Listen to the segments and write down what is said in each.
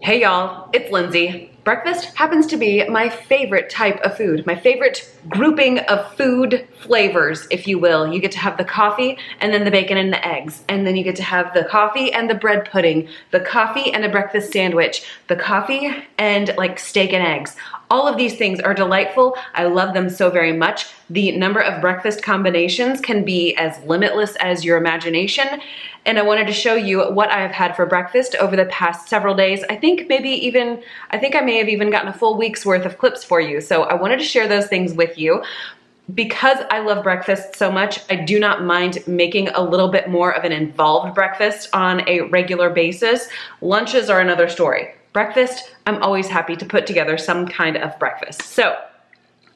Hey y'all, it's Lindsey. Breakfast happens to be my favorite type of food, my favorite grouping of food flavors, if you will. You get to have the coffee and then the bacon and the eggs, and then you get to have the coffee and the bread pudding, the coffee and a breakfast sandwich, the coffee and like steak and eggs. All of these things are delightful. I love them so very much. The number of breakfast combinations can be as limitless as your imagination. And I wanted to show you what I have had for breakfast over the past several days. I think I may have even gotten a full week's worth of clips for you. So I wanted to share those things with you. Because I love breakfast so much, I do not mind making a little bit more of an involved breakfast on a regular basis. Lunches are another story. Breakfast, I'm always happy to put together some kind of breakfast. So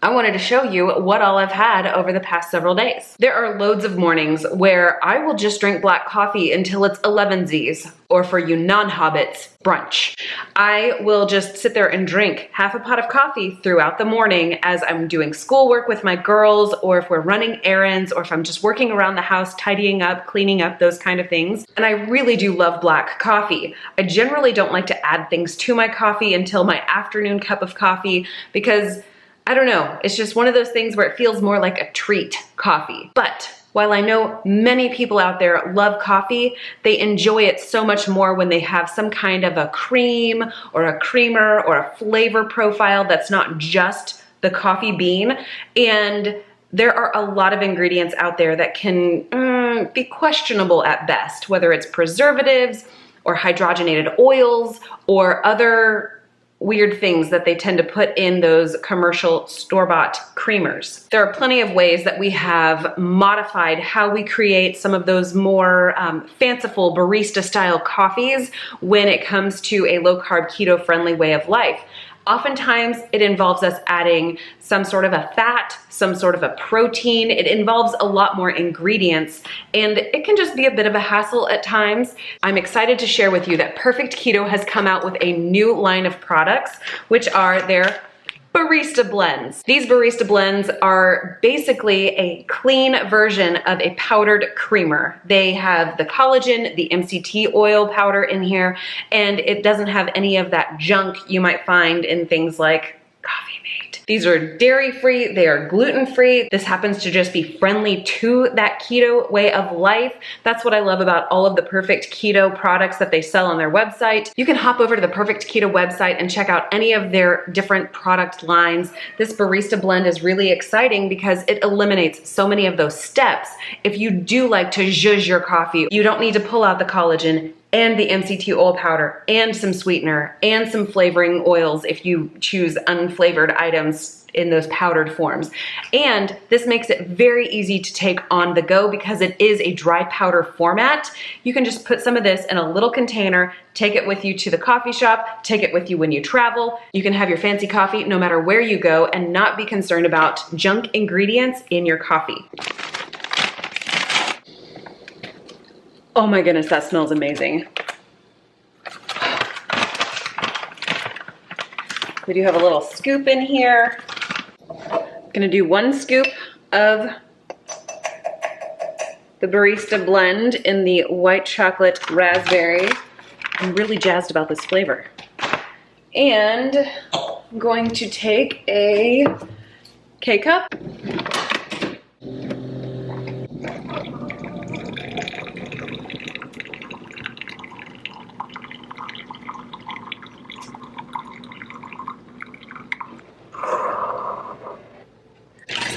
I wanted to show you what all I've had over the past several days. There are loads of mornings where I will just drink black coffee until it's 11sies, or for you non-hobbits, brunch. I will just sit there and drink half a pot of coffee throughout the morning as I'm doing schoolwork with my girls, or if we're running errands, or if I'm just working around the house, tidying up, cleaning up, those kind of things. And I really do love black coffee. I generally don't like to add things to my coffee until my afternoon cup of coffee because I don't know, it's just one of those things where it feels more like a treat coffee. But while I know many people out there love coffee, they enjoy it so much more when they have some kind of a cream or a creamer or a flavor profile that's not just the coffee bean. And there are a lot of ingredients out there that can be questionable at best, whether it's preservatives or hydrogenated oils or other weird things that they tend to put in those commercial store-bought creamers. There are plenty of ways that we have modified how we create some of those more fanciful barista-style coffees when it comes to a low-carb, keto-friendly way of life. Oftentimes, it involves us adding some sort of a fat, some sort of a protein. It involves a lot more ingredients, and it can just be a bit of a hassle at times. I'm excited to share with you that Perfect Keto has come out with a new line of products, which are their barista blends. These barista blends are basically a clean version of a powdered creamer. They have the collagen, the MCT oil powder in here, and it doesn't have any of that junk you might find in things like Coffee Mate. These are dairy-free, they are gluten-free. This happens to just be friendly to that keto way of life. That's what I love about all of the Perfect Keto products that they sell on their website. You can hop over to the Perfect Keto website and check out any of their different product lines. This barista blend is really exciting because it eliminates so many of those steps. If you do like to zhuzh your coffee, you don't need to pull out the collagen and the MCT oil powder and some sweetener and some flavoring oils if you choose unflavored items in those powdered forms. And this makes it very easy to take on the go because it is a dry powder format. You can just put some of this in a little container, take it with you to the coffee shop, take it with you when you travel. You can have your fancy coffee no matter where you go and not be concerned about junk ingredients in your coffee. Oh my goodness, that smells amazing. We do have a little scoop in here. I'm gonna do 1 scoop of the barista blend in the white chocolate raspberry. I'm really jazzed about this flavor. And I'm going to take a K-cup.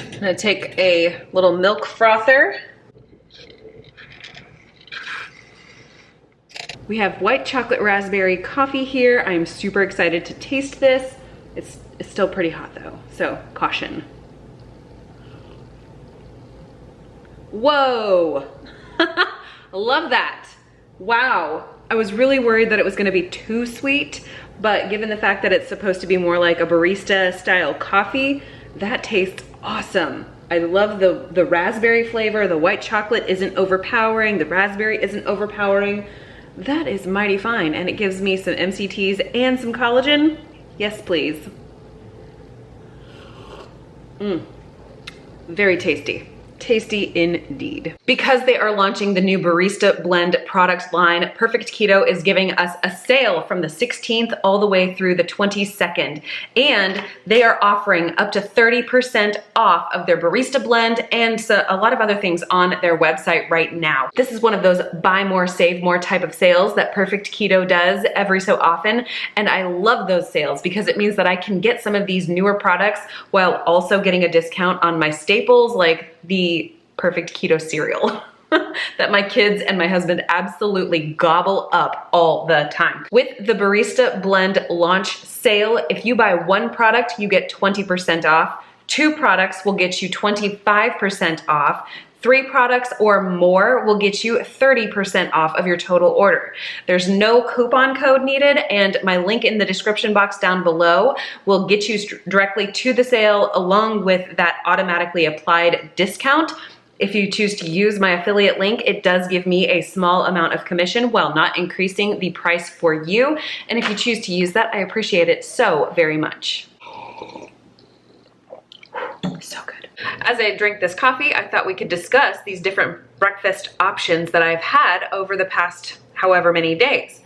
I'm gonna take a little milk frother. We have white chocolate raspberry coffee here. I'm super excited to taste this. It's still pretty hot though, so caution. Whoa, I love that. Wow, I was really worried that it was gonna be too sweet, but given the fact that it's supposed to be more like a barista style coffee, that tastes awesome. I love the raspberry flavor. The white chocolate isn't overpowering. The raspberry isn't overpowering. That is mighty fine. And it gives me some MCTs and some collagen. Yes, please. Very tasty. Tasty indeed. Because they are launching the new Barista Blend product line, Perfect Keto is giving us a sale from the 16th all the way through the 22nd. And they are offering up to 30% off of their Barista Blend and a lot of other things on their website right now. This is one of those buy more, save more type of sales that Perfect Keto does every so often. And I love those sales because it means that I can get some of these newer products while also getting a discount on my staples like the Perfect Keto cereal that my kids and my husband absolutely gobble up all the time. With the Barista Blend launch sale, if you buy one product, you get 20% off. 2 products will get you 25% off. 3 products or more will get you 30% off of your total order. There's no coupon code needed, and my link in the description box down below will get you directly to the sale along with that automatically applied discount. If you choose to use my affiliate link, it does give me a small amount of commission while not increasing the price for you. And if you choose to use that, I appreciate it so very much. So good. As I drink this coffee, I thought we could discuss these different breakfast options that I've had over the past however many days.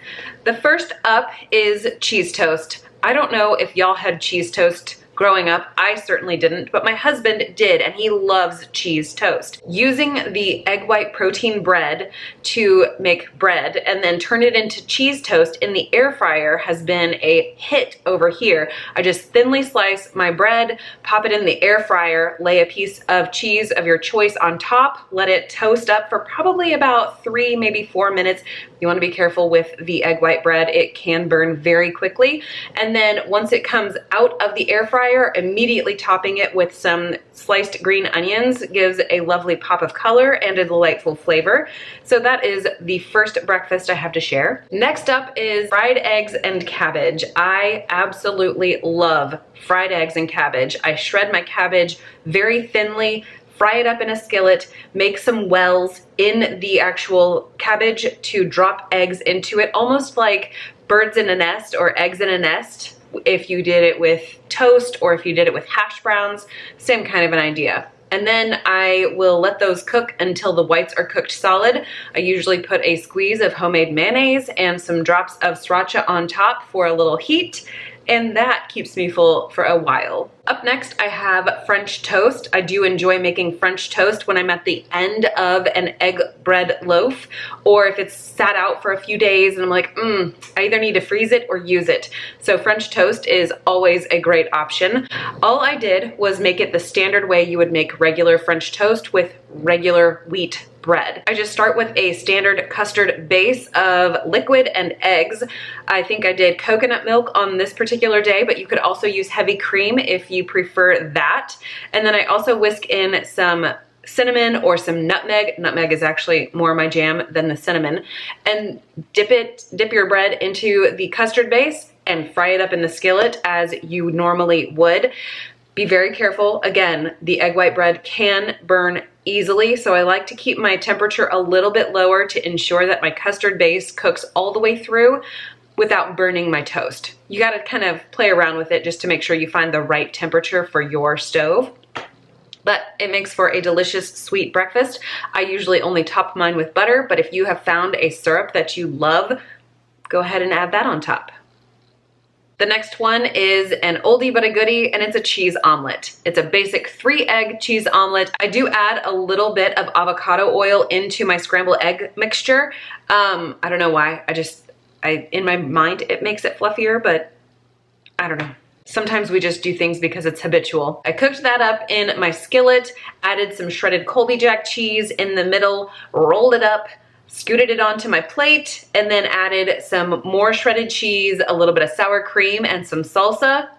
The first up is cheese toast. I don't know if y'all had cheese toast growing up. I certainly didn't, but my husband did, and he loves cheese toast. Using the egg white protein bread to make bread and then turn it into cheese toast in the air fryer has been a hit over here. I just thinly slice my bread, pop it in the air fryer, lay a piece of cheese of your choice on top, let it toast up for probably about 3, maybe 4 minutes. You want to be careful with the egg white bread. It can burn very quickly. And then once it comes out of the air fryer, immediately topping it with some sliced green onions gives a lovely pop of color and a delightful flavor. So that is the first breakfast I have to share. Next up is fried eggs and cabbage. I absolutely love fried eggs and cabbage. I shred my cabbage very thinly, fry it up in a skillet, make some wells in the actual cabbage to drop eggs into it, almost like birds in a nest or eggs in a nest. If you did it with toast or if you did it with hash browns, same kind of an idea. And then I will let those cook until the whites are cooked solid. I usually put a squeeze of homemade mayonnaise and some drops of sriracha on top for a little heat, and that keeps me full for a while. Up next, I have French toast. I do enjoy making French toast when I'm at the end of an egg bread loaf, or if it's sat out for a few days and I'm like, I either need to freeze it or use it. So French toast is always a great option. All I did was make it the standard way you would make regular French toast with regular wheat bread. I just start with a standard custard base of liquid and eggs. I think I did coconut milk on this particular day, but you could also use heavy cream if you prefer that. And then I also whisk in some cinnamon or some nutmeg. Nutmeg is actually more my jam than the cinnamon. And dip your bread into the custard base and fry it up in the skillet as you normally would. Be very careful. Again, the egg white bread can burn easily, so I like to keep my temperature a little bit lower to ensure that my custard base cooks all the way through without burning my toast. You gotta kind of play around with it just to make sure you find the right temperature for your stove. But it makes for a delicious sweet breakfast. I usually only top mine with butter, but if you have found a syrup that you love, go ahead and add that on top. The next one is an oldie but a goodie, and it's a cheese omelet. It's a basic 3-egg cheese omelet. I do add a little bit of avocado oil into my scrambled egg mixture. I don't know why. In my mind, it makes it fluffier, but I don't know. Sometimes we just do things because it's habitual. I cooked that up in my skillet, added some shredded Colby Jack cheese in the middle, rolled it up, scooted it onto my plate, and then added some more shredded cheese, a little bit of sour cream, and some salsa.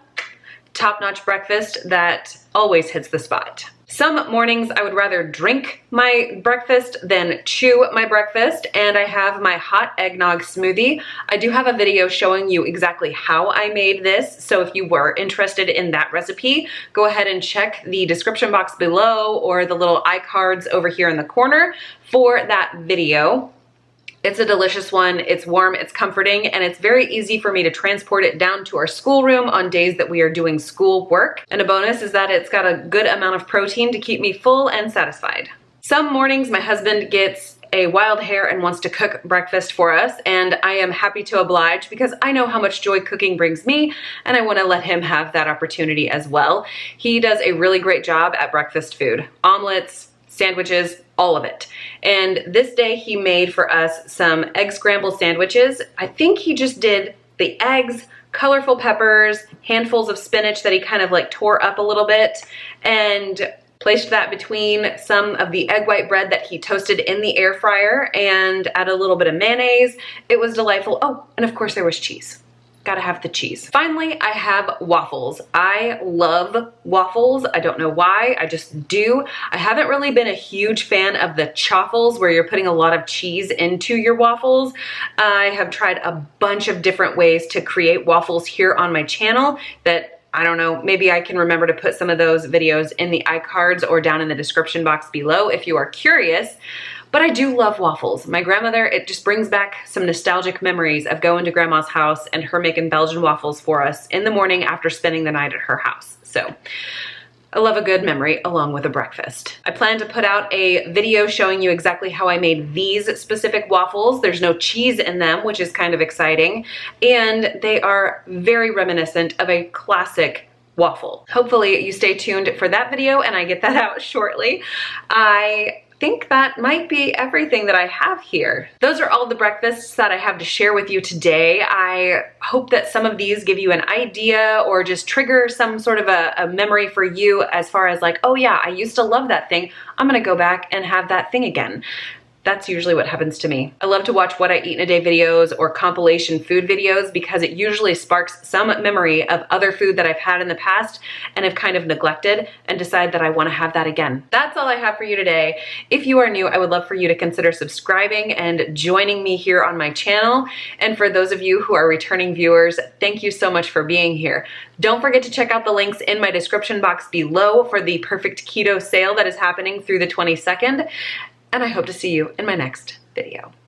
Top-notch breakfast that always hits the spot. Some mornings I would rather drink my breakfast than chew my breakfast, and I have my hot eggnog smoothie. I do have a video showing you exactly how I made this, so if you were interested in that recipe, go ahead and check the description box below or the little iCards over here in the corner for that video. It's a delicious one. It's warm, it's comforting, and it's very easy for me to transport it down to our schoolroom on days that we are doing school work. And a bonus is that it's got a good amount of protein to keep me full and satisfied. Some mornings my husband gets a wild hair and wants to cook breakfast for us, and I am happy to oblige because I know how much joy cooking brings me, and I want to let him have that opportunity as well. He does a really great job at breakfast food. Omelets, sandwiches, all of it. And this day he made for us some egg scramble sandwiches. I think he just did the eggs, colorful peppers, handfuls of spinach that he kind of like tore up a little bit, and placed that between some of the egg white bread that he toasted in the air fryer and added a little bit of mayonnaise. It was delightful. Oh, and of course there was cheese. Gotta have the cheese. Finally, I have waffles. I love waffles. I don't know why, I just do. I haven't really been a huge fan of the chaffles where you're putting a lot of cheese into your waffles. I have tried a bunch of different ways to create waffles here on my channel that I don't know, maybe I can remember to put some of those videos in the iCards or down in the description box below if you are curious. But I do love waffles. My grandmother, it just brings back some nostalgic memories of going to grandma's house and her making Belgian waffles for us in the morning after spending the night at her house. So I love a good memory along with a breakfast. I plan to put out a video showing you exactly how I made these specific waffles. There's no cheese in them, which is kind of exciting. And they are very reminiscent of a classic waffle. Hopefully you stay tuned for that video and I get that out shortly. I think that might be everything that I have here. Those are all the breakfasts that I have to share with you today. I hope that some of these give you an idea or just trigger some sort of a memory for you as far as like, oh yeah, I used to love that thing. I'm gonna go back and have that thing again. That's usually what happens to me. I love to watch what I eat in a day videos or compilation food videos because it usually sparks some memory of other food that I've had in the past and have kind of neglected and decide that I want to have that again. That's all I have for you today. If you are new, I would love for you to consider subscribing and joining me here on my channel. And for those of you who are returning viewers, thank you so much for being here. Don't forget to check out the links in my description box below for the Perfect Keto sale that is happening through the 22nd. And I hope to see you in my next video.